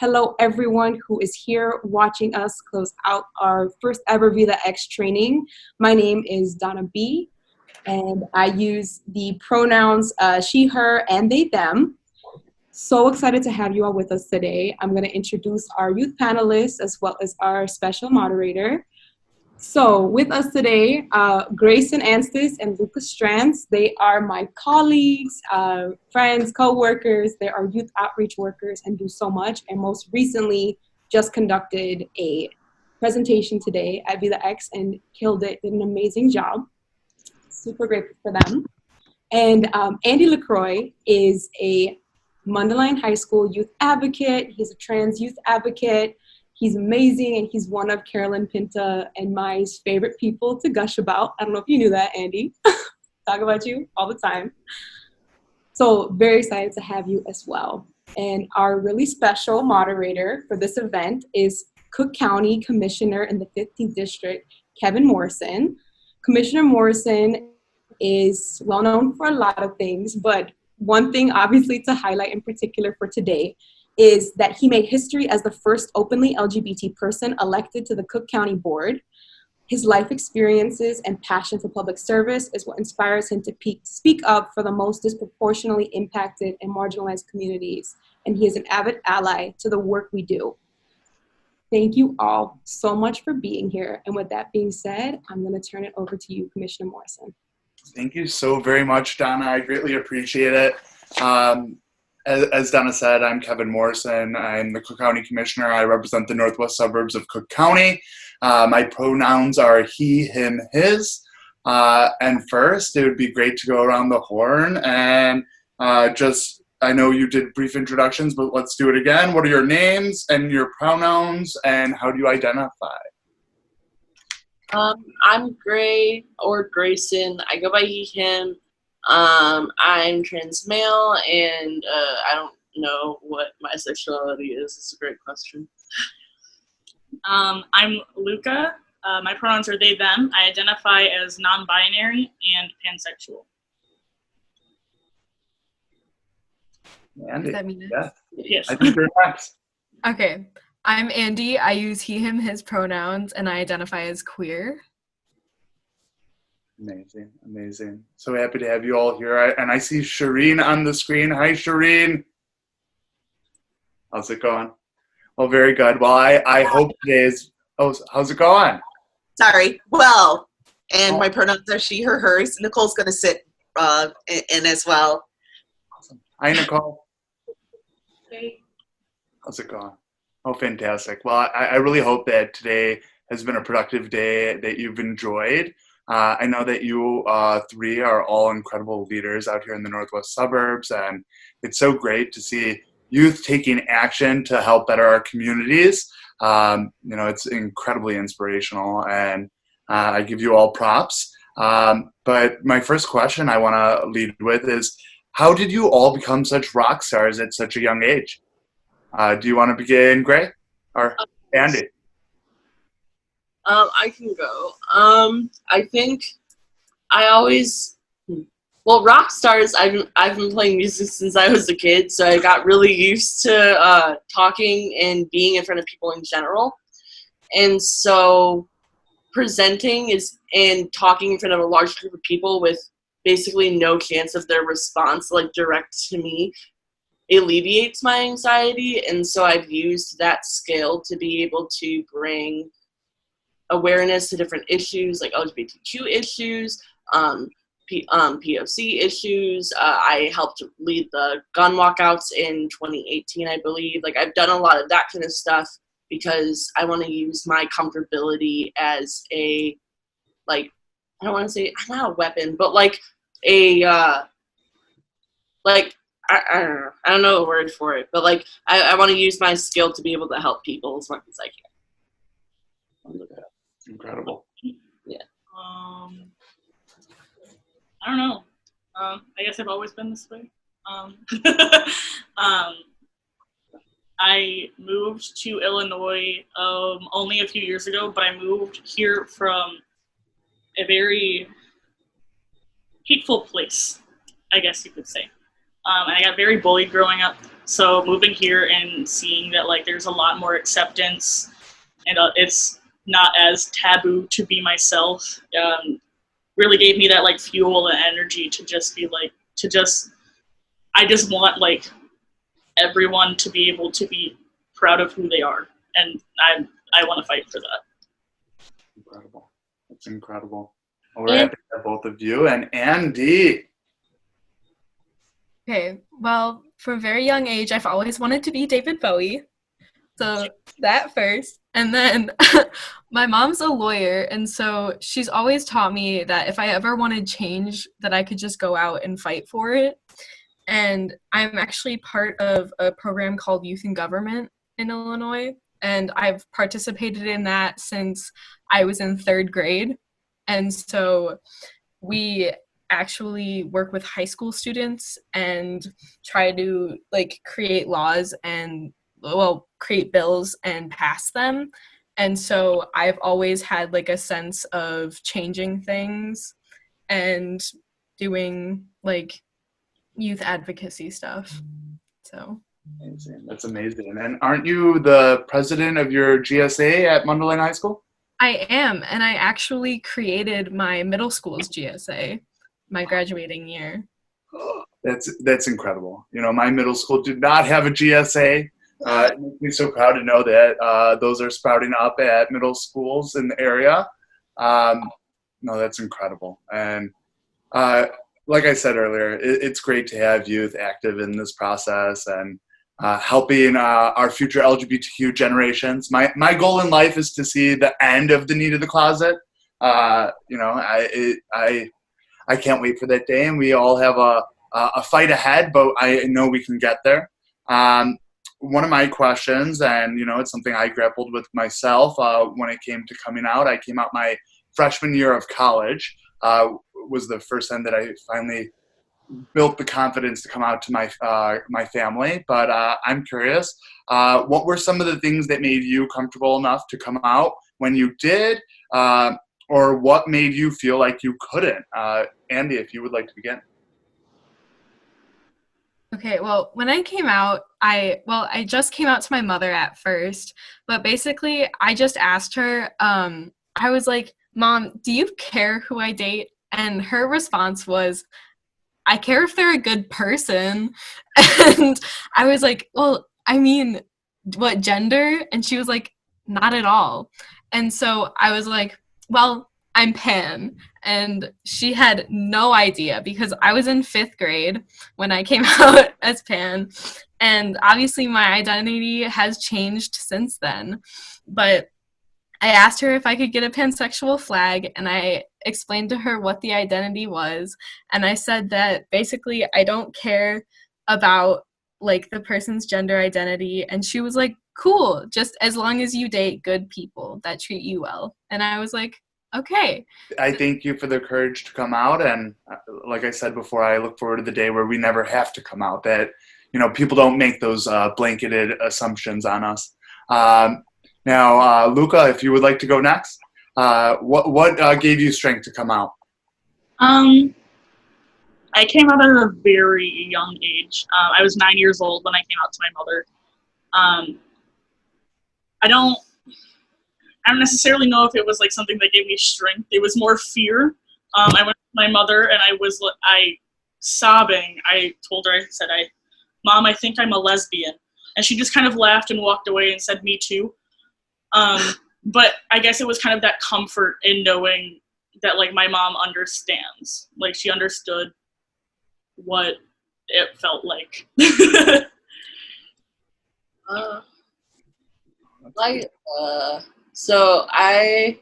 hello everyone who is here watching us close out our first ever VIDA X training. My name is Donna B, and I use the pronouns she, her, and they, them. So excited to have you all with us today. I'm going to introduce our youth panelists as well as our special moderator. So with us today, Grayson Anstis and Lucas Strands. They are my colleagues, friends, co-workers. They are youth outreach workers and do so much. And most recently, just conducted a presentation today at VIDA X and killed it. Did an amazing job. Super grateful for them. And Andy LaCroix is a Mundelein High School youth advocate. He's a trans youth advocate. He's amazing, and he's one of Carolyn Pinta and my favorite people to gush about. I don't know if you knew that, Andy. Talk about you all the time. So very excited to have you as well. And our really special moderator for this event is Cook County Commissioner in the 15th District, Kevin Morrison. Commissioner Morrison is well known for a lot of things, but one thing obviously to highlight in particular for today is that he made history as the first openly LGBT person elected to the Cook County Board. His life experiences and passion for public service is what inspires him to speak up for the most disproportionately impacted and marginalized communities, and he is an avid ally to the work we do. Thank you all so much for being here, and with that being said, I'm going to turn it over to you, Commissioner Morrison. Thank you so very much, Donna. I greatly appreciate it. As Donna said, I'm Kevin Morrison. I'm the Cook County Commissioner. I represent the northwest suburbs of Cook County. My pronouns are he, him, his. And first, it would be great to go around the horn and I know you did brief introductions, but let's do it again. What are your names and your pronouns, and how do you identify? I'm Gray or Grayson. I go by he, him. I'm trans male, and I don't know what my sexuality is. It's a great question. I'm Luca. My pronouns are they, them. I identify as non-binary and pansexual. Andy, Does that mean it? yeah. Yes. I think you're next. Okay. I'm Andy. I use he, him, his pronouns, and I identify as queer. Amazing, amazing. So happy to have you all here. And I see Shireen on the screen. Hi, Shireen. How's it going? Well, very good. Well, I hope today's, how's it going? Sorry. Well, and my pronouns are she, her, hers. Nicole's going to sit in as well. Awesome. Hi, Nicole. Hey. How's it going? Oh, fantastic. Well, I really hope that today has been a productive day, that you've enjoyed. I know that you three are all incredible leaders out here in the northwest suburbs, and it's so great to see youth taking action to help better our communities. It's incredibly inspirational, and I give you all props. But my first question I want to lead with is, how did you all become such rock stars at such a young age? Do you want to begin, Gray or Andy? I can go. I think I always, rock stars, I've been playing music since I was a kid, so I got really used to talking and being in front of people in general. And so presenting and talking in front of a large group of people with basically no chance of their response, like direct to me, alleviates my anxiety. And so I've used that skill to be able to bring awareness to different issues like LGBTQ issues, POC issues. I helped lead the gun walkouts in 2018, I believe. Like, I've done a lot of that kind of stuff because I want to use my comfortability as a, like, I don't want to say, I'm not a weapon, but like a, I don't know the word for it, but like, I want to use my skill to be able to help people as much as I can. Incredible. Yeah. I don't know. I guess I've always been this way. I moved to Illinois only a few years ago, but I moved here from a very hateful place, I guess you could say. and I got very bullied growing up. So moving here and seeing that like there's a lot more acceptance, and it's not as taboo to be myself, really gave me that like fuel and energy to just be like I just want like everyone to be able to be proud of who they are, and I want to fight for that. Incredible. That's incredible. All right, both of you. And Andy. Okay, well, from a very young age, I've always wanted to be David Bowie. So that first. And then my mom's a lawyer, and so she's always taught me that if I ever wanted change, that I could just go out and fight for it. And I'm actually part of a program called Youth in Government in Illinois, and I've participated in that since I was in 3rd grade. And so we actually work with high school students and try to like create laws and create bills and pass them. And so I've always had like a sense of changing things and doing like youth advocacy stuff. So Amazing. That's amazing. And aren't you the president of your GSA at Mundelein High School? I am, and I actually created my middle school's GSA, my graduating year. That's incredible. You know, my middle school did not have a GSA. It makes me so proud to know that those are sprouting up at middle schools in the area. No, that's incredible. And like I said earlier, it's great to have youth active in this process and helping our future LGBTQ generations. My goal in life is to see the end of the need of the closet. You know, I can't wait for that day, and we all have a fight ahead, but I know we can get there. One of my questions, and you know, it's something I grappled with myself when it came to coming out. I came out my freshman year of college. Was the first time that I finally built the confidence to come out to my family. But I'm curious, what were some of the things that made you comfortable enough to come out when you did, or what made you feel like you couldn't? Andy, if you would like to begin. Okay, well, when I came out, I just came out to my mother at first, but basically I just asked her, I was like, Mom, do you care who I date? And her response was, I care if they're a good person. And I was like, well, I mean, what gender? And she was like, not at all. And so I was like, well, I'm pan. And she had no idea because I was in 5th grade when I came out as pan. And obviously my identity has changed since then. But I asked her if I could get a pansexual flag, and I explained to her what the identity was. And I said that basically I don't care about like the person's gender identity. And she was like, cool, just as long as you date good people that treat you well. And I was like, okay. I thank you for the courage to come out. And like I said before, I look forward to the day where we never have to come out, that, you know, people don't make those blanketed assumptions on us. Now, Luca, if you would like to go next, what gave you strength to come out? I came out at a very young age. I was 9 years old when I came out to my mother. I don't necessarily know if it was like something that gave me strength. It was more fear. I went to my mother and I sobbing. I told her, I said, Mom, I think I'm a lesbian. And she just kind of laughed and walked away and said, me too. But I guess it was kind of that comfort in knowing that like my mom understands. Like she understood what it felt like. So I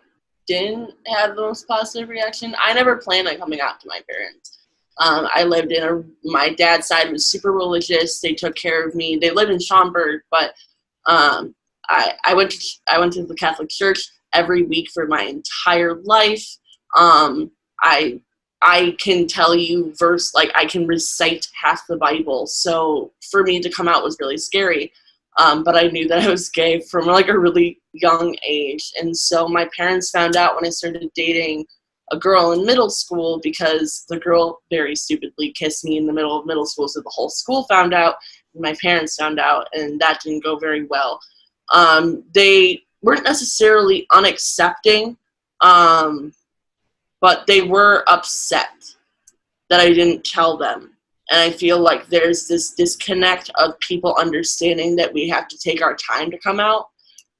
didn't have the most positive reaction. I never planned on coming out to my parents. I lived my dad's side was super religious. They took care of me. They lived in Schaumburg, but I went to the Catholic Church every week for my entire life. I can tell you I can recite half the Bible. So for me to come out was really scary. But I knew that I was gay from like a really young age. And so my parents found out when I started dating a girl in middle school because the girl very stupidly kissed me in the middle of middle school, so the whole school found out, and my parents found out, and that didn't go very well. They weren't necessarily unaccepting, but they were upset that I didn't tell them. And I feel like there's this disconnect of people understanding that we have to take our time to come out.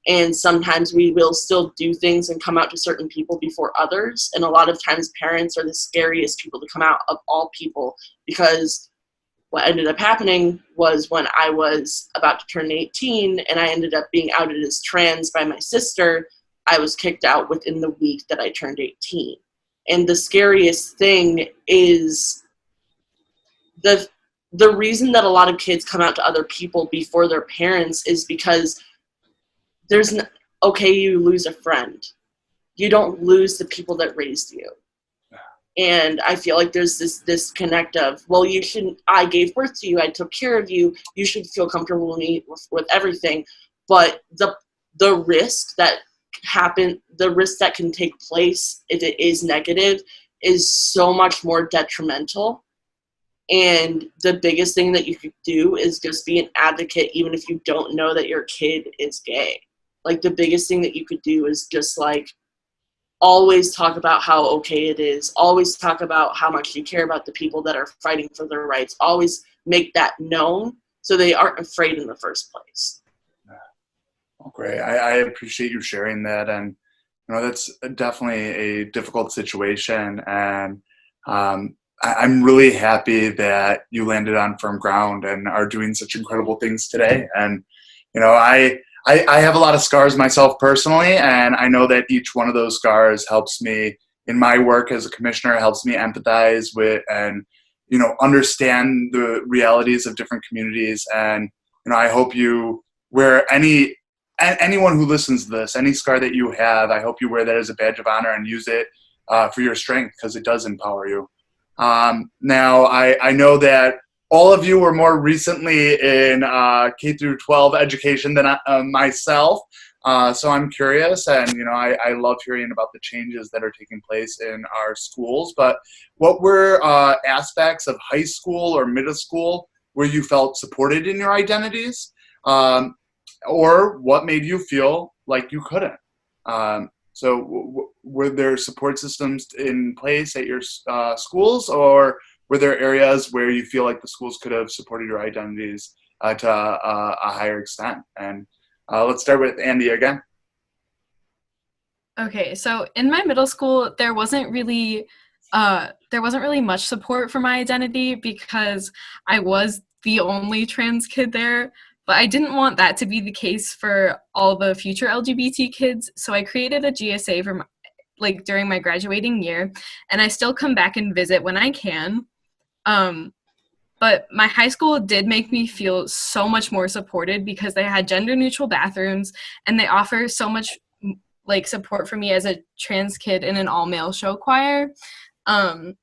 And sometimes we will still do things and come out to certain people before others. And a lot of times parents are the scariest people to come out of all people, because what ended up happening was when I was about to turn 18 and I ended up being outed as trans by my sister, I was kicked out within the week that I turned 18. And the scariest thing is the reason that a lot of kids come out to other people before their parents is because okay, you lose a friend. You don't lose the people that raised you. And I feel like there's this disconnect of, well, I gave birth to you, I took care of you, you should feel comfortable with me with everything. But the risk that can take place if it is negative is so much more detrimental. And the biggest thing that you could do is just be an advocate, even if you don't know that your kid is gay. Like, the biggest thing that you could do is just, like, always talk about how okay it is. Always talk about how much you care about the people that are fighting for their rights. Always make that known so they aren't afraid in the first place. Oh, great. I appreciate you sharing that. And, that's definitely a difficult situation. And I'm really happy that you landed on firm ground and are doing such incredible things today. And, I have a lot of scars myself personally, and I know that each one of those scars helps me in my work as a commissioner, helps me empathize with and, understand the realities of different communities. And, I hope you wear anyone who listens to this, any scar that you have, I hope you wear that as a badge of honor and use it for your strength, because it does empower you. Now, I know that all of you were more recently in K through 12 education than myself, so I'm curious, and I love hearing about the changes that are taking place in our schools. But what were aspects of high school or middle school where you felt supported in your identities, or what made you feel like you couldn't? So were there support systems in place at your schools, or were there areas where you feel like the schools could have supported your identities to a higher extent? And let's start with Andy again. Okay, so in my middle school, there wasn't really much support for my identity because I was the only trans kid there. But I didn't want that to be the case for all the future LGBT kids, so I created a GSA during my graduating year, and I still come back and visit when I can. But my high school did make me feel so much more supported because they had gender-neutral bathrooms, and they offer so much support for me as a trans kid in an all-male show choir. The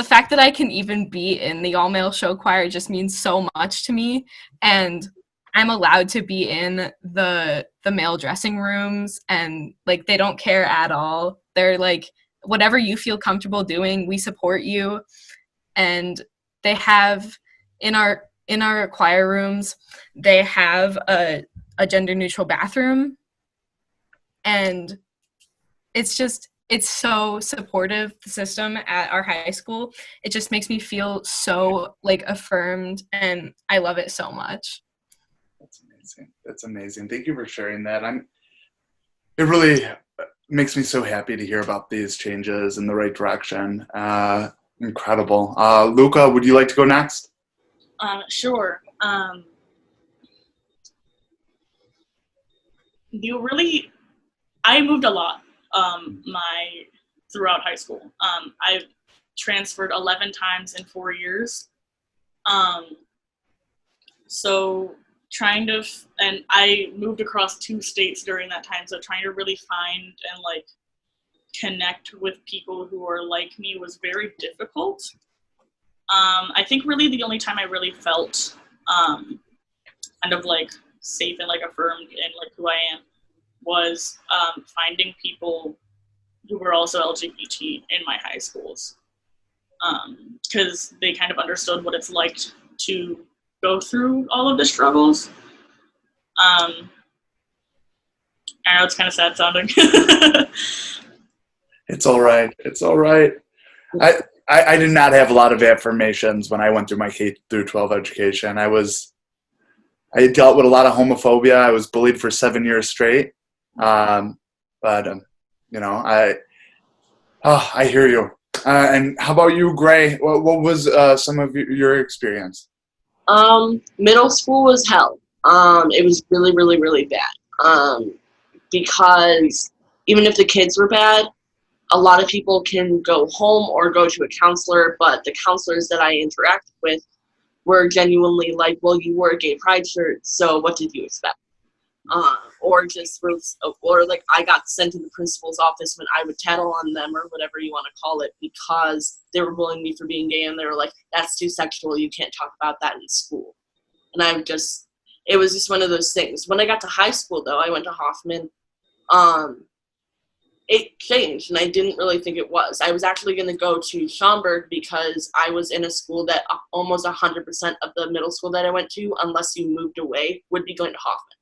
fact that I can even be in the all-male show choir just means so much to me, and I'm allowed to be in the male dressing rooms, and they don't care at all. They're like, whatever you feel comfortable doing, we support you. And they have in our choir rooms, they have a gender neutral bathroom, and it's so supportive, the system at our high school. It just makes me feel so affirmed, and I love it so much. That's amazing. Thank you for sharing that. It really makes me so happy to hear about these changes in the right direction. Incredible. Luca, would you like to go next? Sure. I moved a lot throughout high school. I've transferred 11 times in 4 years. And I moved across 2 states during that time, so trying to really find and connect with people who are like me was very difficult. I think really the only time I really felt kind of safe and affirmed in who I am was finding people who were also LGBT in my high schools, because they kind of understood what it's like to go through all of the struggles. I know it's kind of sad sounding. It's all right. It's all right. I did not have a lot of affirmations when I went through my K through 12 education. I dealt with a lot of homophobia. I was bullied for 7 years straight. You know, I hear you. And how about you, Gray? What was some of your experience? Middle school was hell. It was really, really, really bad. Because even if the kids were bad, a lot of people can go home or go to a counselor, but the counselors that I interacted with were genuinely like, well, you wore a gay pride shirt, so what did you expect? Or like I got sent to the principal's office when I would tattle on them or whatever you want to call it because they were bullying me for being gay, and they were like, that's too sexual, you can't talk about that in school. And it was just one of those things. When I got to high school, though, I went to Hoffman. It changed, and I didn't really think it was. I was actually going to go to Schaumburg because I was in a school that almost 100% of the middle school that I went to, unless you moved away, would be going to Hoffman.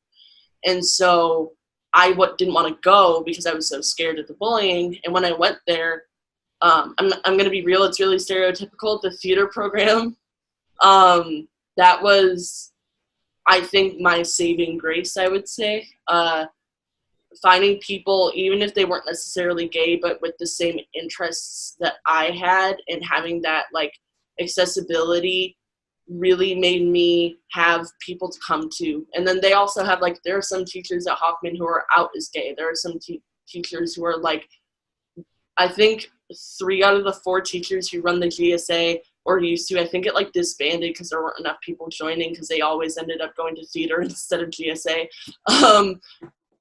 And so I didn't want to go because I was so scared of the bullying. And when I went there, I'm going to be real, it's really stereotypical, the theater program. That was, I think, my saving grace, I would say. Finding people, even if they weren't necessarily gay, but with the same interests that I had, and having that like accessibility really made me have people to come to. And then they also have like, there are some teachers at Hoffman who are out as gay. There are some teachers who are like, I think 3 out of the 4 teachers who run the GSA or used to, I think it like disbanded because there weren't enough people joining because they always ended up going to theater instead of GSA.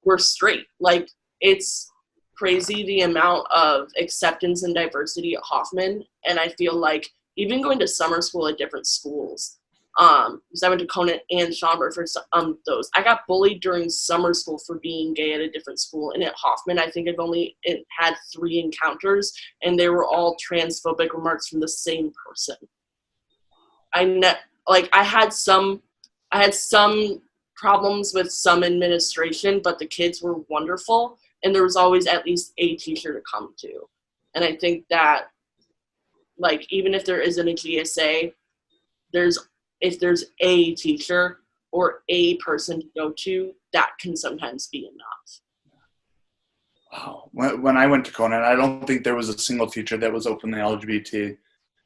Were straight. Like, it's crazy the amount of acceptance and diversity at Hoffman. And I feel like even going to summer school at different schools, because I went to Conant and Schaumburg for those. I got bullied during summer school for being gay at a different school. And at Hoffman, I think it had 3 encounters, and they were all transphobic remarks from the same person. I had some problems with some administration, but the kids were wonderful, and there was always at least a teacher to come to. And I think that, like, even if there isn't a GSA, if there's a teacher or a person to go to, that can sometimes be enough. Wow. When I went to Conant, I don't think there was a single teacher that was openly LGBT.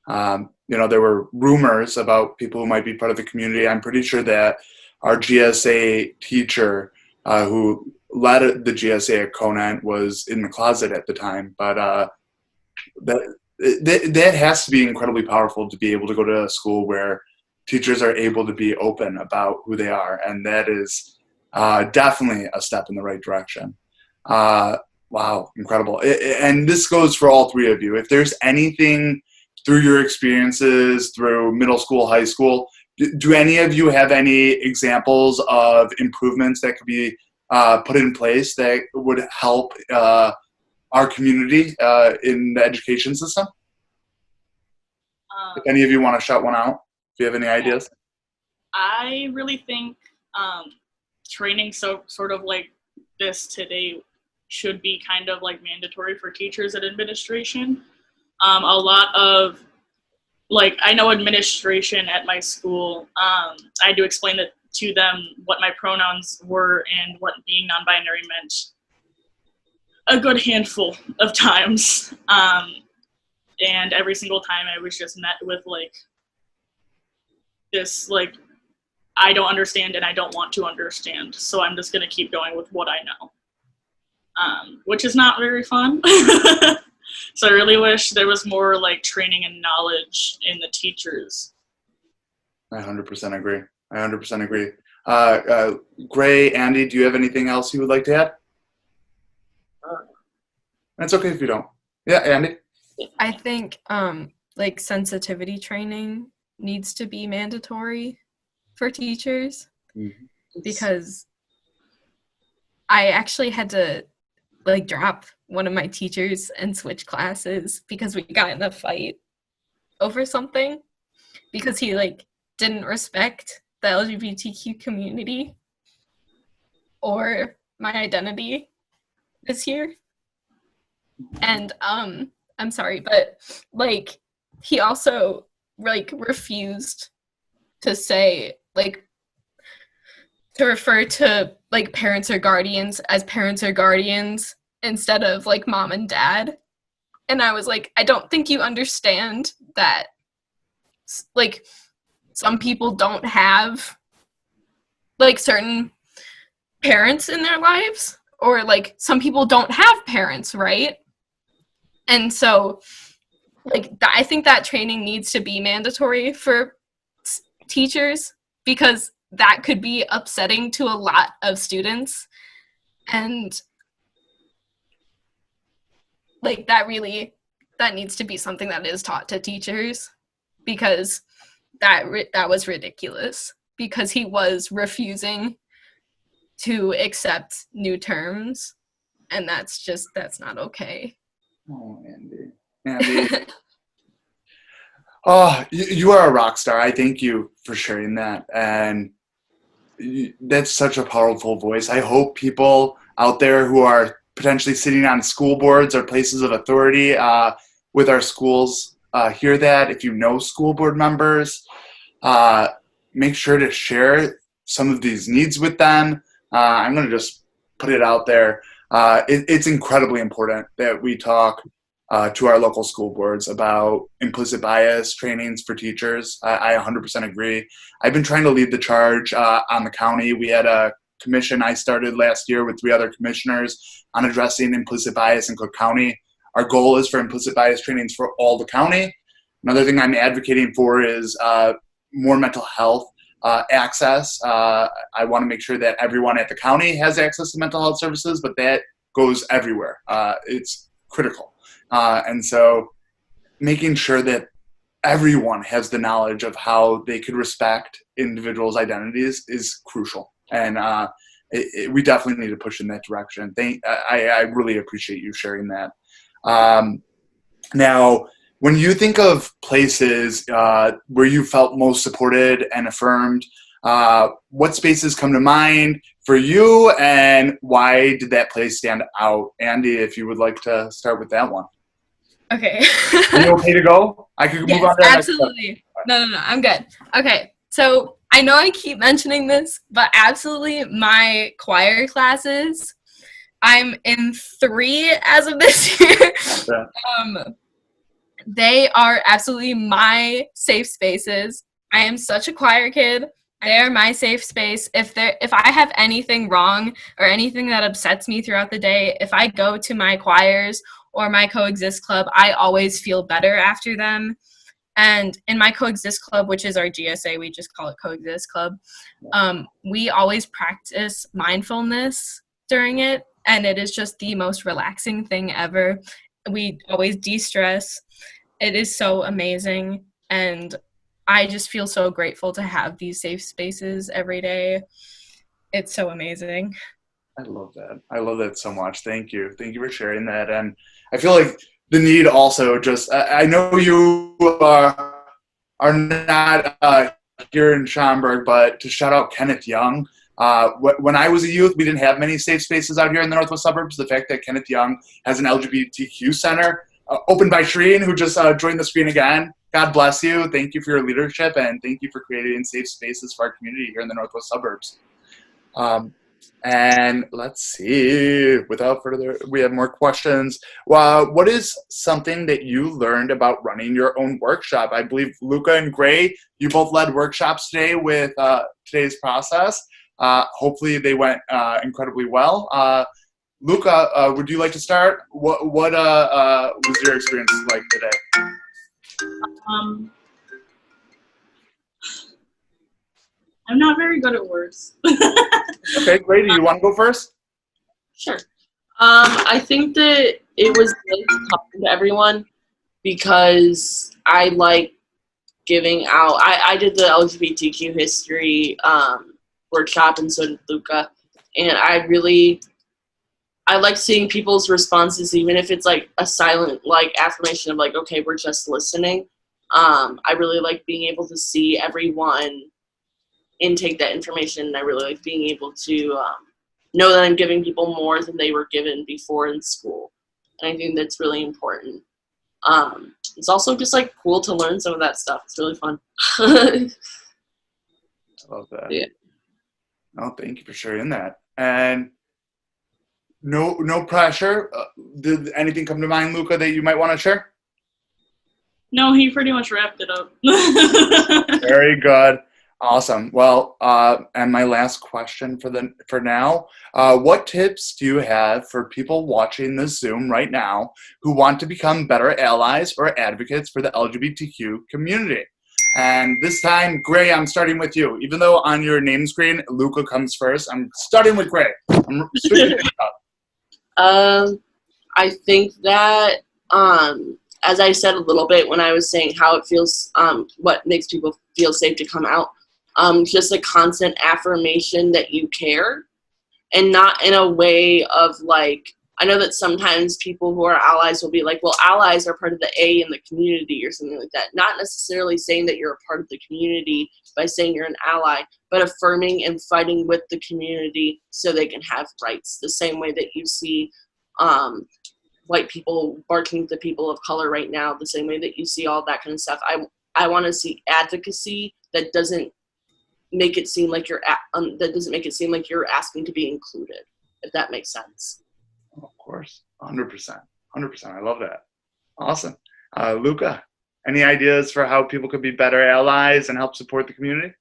There were rumors about people who might be part of the community. I'm pretty sure that our GSA teacher who led the GSA at Conant was in the closet at the time. But that has to be incredibly powerful to be able to go to a school where teachers are able to be open about who they are. And that is definitely a step in the right direction. Wow, incredible. And this goes for all 3 of you. If there's anything through your experiences, through middle school, high school, do any of you have any examples of improvements that could be put in place that would help our community in the education system? If any of you want to shout one out, if you have any ideas. I really think training sort of like this today should be kind of like mandatory for teachers and administration. A lot of, like, I know administration at my school, I had to explain it to them what my pronouns were and what being non-binary meant a good handful of times. And every single time I was just met with like this, like, I don't understand and I don't want to understand, so I'm just going to keep going with what I know, which is not very fun. So I really wish there was more like training and knowledge in the teachers. I 100% agree. I 100% agree. Gray, Andy, do you have anything else you would like to add? That's okay if you don't. Yeah, Andy? I think like sensitivity training needs to be mandatory for teachers, because I actually had to like drop one of my teachers and switch classes because we got in a fight over something, because he like didn't respect the LGBTQ community or my identity this year. And I'm sorry, but like he also like refused to say like to refer to like parents or guardians as parents or guardians instead of like mom and dad. And I was like, I don't think you understand that like some people don't have like certain parents in their lives, or like some people don't have parents, right? And so like I think that training needs to be mandatory for teachers, because that could be upsetting to a lot of students. And like that needs to be something that is taught to teachers, because that was ridiculous, because he was refusing to accept new terms, and that's not okay. Oh, Andy. Oh, you are a rock star. I thank you for sharing that. And that's such a powerful voice. I hope people out there who are potentially sitting on school boards or places of authority with our schools hear that. If you know school board members, make sure to share some of these needs with them. I'm going to just put it out there. It's incredibly important that we talk to our local school boards about implicit bias trainings for teachers. I 100% agree. I've been trying to lead the charge on the county. We had a commission I started last year with 3 other commissioners on addressing implicit bias in Cook County. Our goal is for implicit bias trainings for all the county. Another thing I'm advocating for is more mental health access. I want to make sure that everyone at the county has access to mental health services, but that goes everywhere. It's critical. And so making sure that everyone has the knowledge of how they could respect individuals' identities is crucial. And we definitely need to push in that direction. I really appreciate you sharing that. Now, when you think of places where you felt most supported and affirmed, what spaces come to mind for you, and why did that place stand out? Andy, if you would like to start with that one. Okay. Are you okay to go? I could move on to that. Absolutely. No, I'm good. Okay, so I know I keep mentioning this, but absolutely my choir classes, I'm in 3 as of this year. Yeah. They are absolutely my safe spaces. I am such a choir kid. They are my safe space. If I have anything wrong or anything that upsets me throughout the day, if I go to my choirs or my Coexist club, I always feel better after them. And in my Coexist club, which is our GSA, we just call it Coexist Club, we always practice mindfulness during it, and it is just the most relaxing thing ever. We always de-stress. It is so amazing, and I just feel so grateful to have these safe spaces every day. It's so amazing. I love that. I love that so much. Thank you. Thank you for sharing that. And I feel like the need also just, I know you are not here in Schaumburg, but to shout out Kenneth Young. When I was a youth, we didn't have many safe spaces out here in the Northwest suburbs. The fact that Kenneth Young has an LGBTQ center opened by Shreen, who just joined the screen again. God bless you. Thank you for your leadership, and thank you for creating safe spaces for our community here in the Northwest suburbs. And let's see, without further, we have more questions. What is something that you learned about running your own workshop? I believe Luca and Gray, you both led workshops today with today's process. Hopefully they went incredibly well. Luca, would you like to start? What was your experience like today? I'm not very good at words. Okay, great. Do you want to go first? Sure. I think that it was nice talking to everyone, because I like giving out. I did the LGBTQ history workshop, and so did Luca. And I really I like seeing people's responses, even if it's like a silent like affirmation of like, okay, we're just listening. I really like being able to see everyone intake that information, and I really like being able to know that I'm giving people more than they were given before in school. And I think that's really important. It's also just like cool to learn some of that stuff. It's really fun. I love that. Yeah. No, thank you for sharing that. And no pressure. Did anything come to mind, Luca, that you might want to share? No, he pretty much wrapped it up. Very good. Awesome. Well, and my last question for now, what tips do you have for people watching this Zoom right now who want to become better allies or advocates for the LGBTQ community? And this time, Gray, I'm starting with you. Even though on your name screen, Luca comes first, I'm starting with Gray. I'm switching it up. I think that, as I said a little bit when I was saying how it feels, what makes people feel safe to come out, just a constant affirmation that you care, and not in a way of like, I know that sometimes people who are allies will be like, well, allies are part of the A in the community or something like that. Not necessarily saying that you're a part of the community by saying you're an ally, but affirming and fighting with the community so they can have rights. The same way that you see white people barking at the people of color right now, the same way that you see all that kind of stuff. I want to see advocacy that doesn't make it seem like you're asking to be included, if that makes sense. Of course, 100%. 100%. I love that. Awesome. Luca, any ideas for how people could be better allies and help support the community?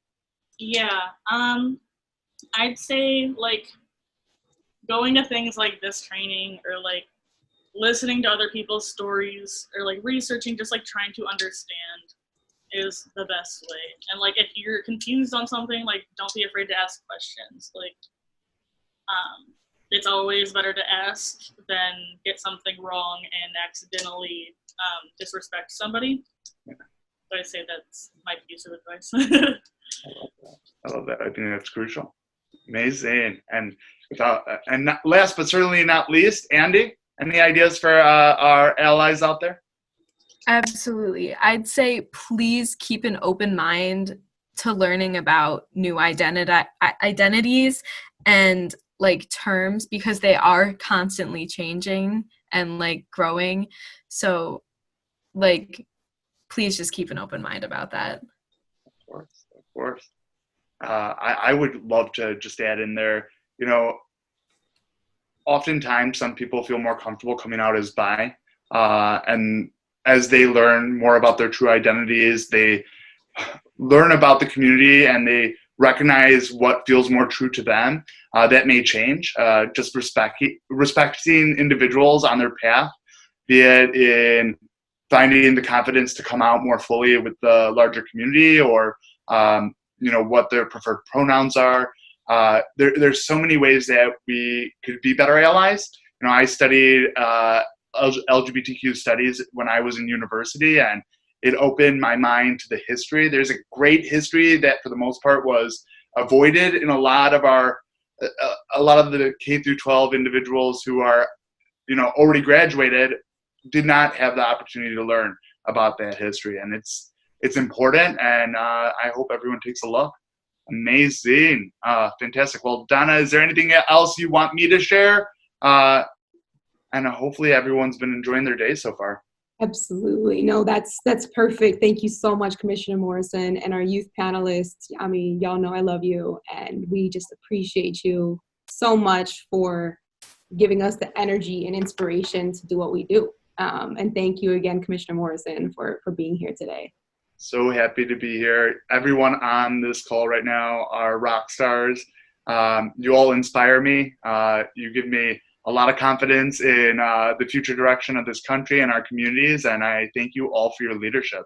Yeah, I'd say like going to things like this training, or like listening to other people's stories, or like researching, just like trying to understand is the best way. And like if you're confused on something, like don't be afraid to ask questions. Like it's always better to ask than get something wrong and accidentally disrespect somebody. Yeah. So I say that's my piece of advice. I love that. I think that's crucial. Amazing. And last but certainly not least, Andy, any ideas for our allies out there? Absolutely. I'd say please keep an open mind to learning about new identities and like terms, because they are constantly changing and like growing. So like, please just keep an open mind about that. Of course. I would love to just add in there, oftentimes some people feel more comfortable coming out as bi, and as they learn more about their true identities, they learn about the community and they recognize what feels more true to them. That may change. Just respecting individuals on their path, be it in finding the confidence to come out more fully with the larger community, or what their preferred pronouns are. There's so many ways that we could be better allies. I studied LGBTQ studies when I was in university, and it opened my mind to the history. There's a great history that for the most part was avoided in a lot of the K through 12 individuals who are, already graduated, did not have the opportunity to learn about that history. And it's important, and I hope everyone takes a look. Amazing. Fantastic. Well, Donna, is there anything else you want me to share? And hopefully everyone's been enjoying their day so far. Absolutely. No, that's perfect. Thank you so much, Commissioner Morrison, and our youth panelists. I mean, y'all know I love you, and we just appreciate you so much for giving us the energy and inspiration to do what we do. And thank you again, Commissioner Morrison, for being here today. So happy to be here. Everyone on this call right now are rock stars. You all inspire me. You give me a lot of confidence in the future direction of this country and our communities, and I thank you all for your leadership.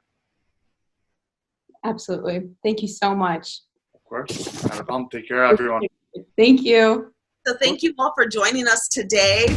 Absolutely. Thank you so much. Of course. Not a problem. Take care, everyone. Thank you. So thank you all for joining us today